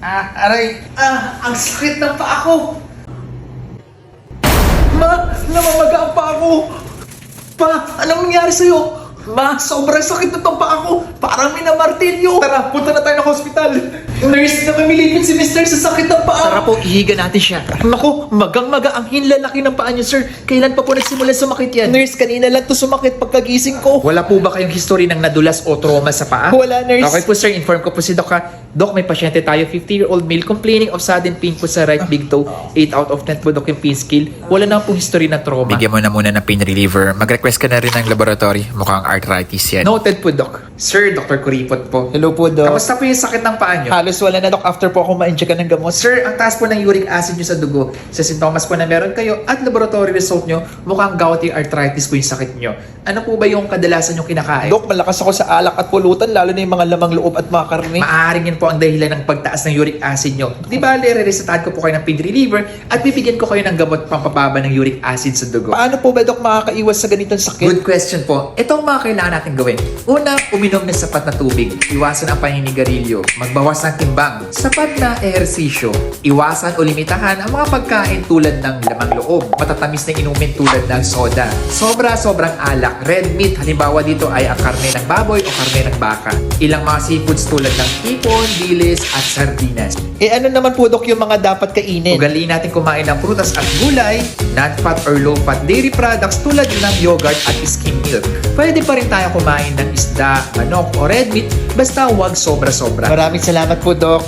Aray. Ang sakit ng paa ko. Ma, namamaga ang paa ko. Pa, anong nangyari sa'yo? Ma, sobrang sakit na tong paa ko. Parang may namartilyo. Tara, punta na tayo ng hospital. Nurse, namimilipit si Mr. sa sakit ng paa. Tara po, ihiga natin siya. Naku, magang-maga ang hinlalaki ng paa niyo, sir. Kailan pa po nagsimula sumakit yan? Nurse, kanina lang to sumakit pagkagising ko. Wala po ba kayong history ng nadulas o trauma sa paa? Wala, nurse. Okay po, sir. Inform ko po si Doc, ha. Doc, may pasyente tayo, 50-year-old male, complaining of sudden pain po sa right big toe. 8 out of 10 po, Doc, yung pain scale. Wala na pong history ng trauma. Bigyan mo na muna ng pain reliever. Mag-request ka na rin ng laboratory. Mukhang arthritis yan. Noted po, Doc. Sir, Dr. Kuripot po. Hello po, Doc. Kamusta po yung sakit ng paa niyo? Halos wala na, Doc, after po ako ma-inject ng gamot. Sir, ang taas po ng uric acid niyo sa dugo. Sa sintomas po na meron kayo at laboratory result niyo, mukhang gouty arthritis po yung sakit niyo. Ano po ba yung kadalasan yung kinakain? Doc, malakas ako sa alak at pulutan, lalo na yung mga lamang loob at mga karne. Maaaring yun po ang dahilan ng pagtaas ng uric acid niyo. Di ba, re-resetahan ko po kayo ng pain reliever at bibigyan ko kayo ng gamot pampababa ng uric acid sa dugo. Paano po ba, Doc, makakaiwas sa ganitong sakit? Good question po. Ito ang mga kailangan natin gawin. Una, uminom ng sapat na tubig. Iwasan ang paninigarilyo. Magbawas ng timbang. Sapat na ehersisyo. Iwasan o limitahan ang mga pagkain tulad ng lamang loob. Matatamis na inumin tulad ng soda. Sobrang alak. Red meat, halimbawa dito ay ang karne ng baboy o karne ng baka. Ilang mga seafoods tulad ng hipon, dilis at sardinas. Ano naman po, Dok, yung mga dapat kainin? Ugaliin natin kumain ng prutas at gulay, non-fat or low-fat dairy products tulad ng yogurt at skim milk. Pwede pa rin tayo kumain ng isda, manok o red meat basta huwag sobra-sobra. Maraming salamat po, Doc.